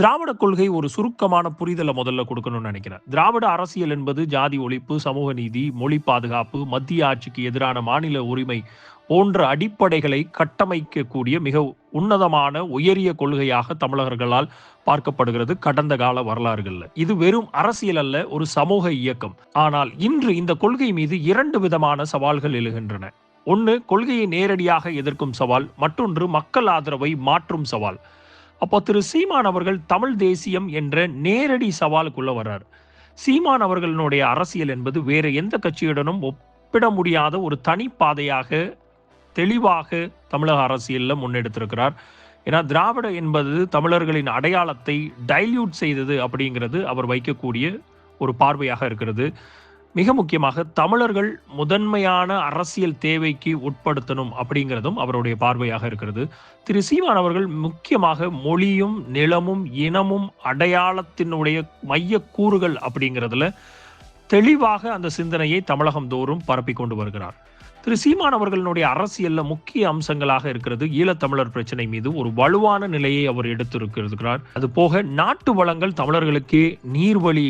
திராவிட கொள்கை ஒரு சுருக்கமான புரிதலை முதல்ல கொடுக்கணும்னு நினைக்கிறேன். திராவிட அரசியல் என்பது ஜாதி ஒழிப்பு, சமூக நீதி, மொழி பாதுகாப்பு, மத்திய ஆட்சிக்கு எதிரான மாநில உரிமை போன்ற அடிப்படைகளை கட்டமைக்கக்கூடிய மிக உன்னதமான உயரிய கொள்கையாக தமிழர்களால் பார்க்கப்படுகிறது கடந்த கால வரலாறுகள்ல. இது வெறும் அரசியல் அல்ல, ஒரு சமூக இயக்கம். ஆனால் இன்று இந்த கொள்கை மீது இரண்டு விதமான சவால்கள் எழுகின்றன. ஒன்று கொள்கையை நேரடியாக எதிர்க்கும் சவால், மற்றொன்று மக்கள் ஆதரவை மாற்றும் சவால். அப்போ திரு சீமான் அவர்கள் தமிழ் தேசியம் என்ற நேரடி சவாலுக்குள்ள வர்றார். சீமான் அவர்களுடைய அரசியல் என்பது வேற எந்த கட்சியுடனும் ஒப்பிட முடியாத ஒரு தனி பாதையாக தெளிவாக தமிழக அரசியலில் முன்னெடுத்திருக்கிறார். ஏன்னா திராவிட என்பது தமிழர்களின் அடையாளத்தை டைல்யூட் செய்தது அப்படிங்கிறது அவர் வைக்கக்கூடிய ஒரு பார்வையாக இருக்கிறது. மிக முக்கியமாக தமிழர்கள் முதன்மையான அரசியல் தேவைக்கு உட்படுத்தணும் அப்படிங்கிறதும் அவருடைய பார்வையாக இருக்கிறது. திரு சீமான் அவர்கள் முக்கியமாக மொழியும் நிலமும் இனமும் அடையாளத்தினுடைய மைய கூறுகள் அப்படிங்கிறதுல தெளிவாக அந்த சிந்தனையை தமிழகம் தோறும் பரப்பி கொண்டு வருகிறார். திரு சீமான் அவர்களுடைய அரசியல்ல முக்கிய அம்சங்களாக இருக்கிறது ஈழத்தமிழர் பிரச்சனை மீது ஒரு வலுவான நிலையை அவர் எடுத்திருக்கிறார். அது போக நாட்டு வளங்கள் தமிழர்களுக்கே, நீர்வழி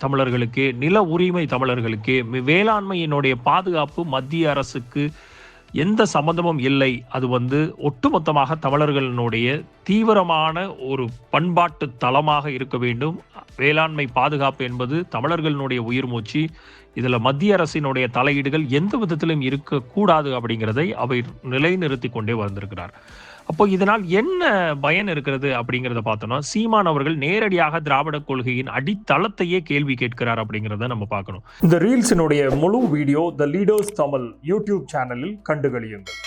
தமிழர்களுக்கு, நில உரிமை தமிழர்களுக்கு, வேளாண்மையினுடைய பாதுகாப்பு மத்திய அரசுக்கு எந்த சம்பந்தமும் இல்லை. அது ஒட்டுமொத்தமாக தமிழர்களினுடைய தீவிரமான ஒரு பண்பாட்டு தளமாக இருக்க வேண்டும். வேளாண்மை பாதுகாப்பு என்பது தமிழர்களினுடைய உயிர் மூச்சு. இதுல மத்திய அரசினுடைய தலையீடுகள் எந்த விதத்திலும் இருக்கக்கூடாது அப்படிங்கிறதை அவர் நிலைநிறுத்தி கொண்டே வந்திருக்கிறார். அப்போ இதனால் என்ன பயன் இருக்கிறது அப்படிங்கிறத பார்த்தோம்னா, சீமான் அவர்கள் நேரடியாக திராவிட கொள்கையின் அடித்தளத்தையே கேள்வி கேட்கிறார் அப்படிங்கிறத நம்ம பார்க்கணும். இந்த ரீல்ஸினுடைய முழு வீடியோ த லீடர்ஸ் தமிழ் யூடியூப் சேனலில் கண்டுகளியுங்கள்.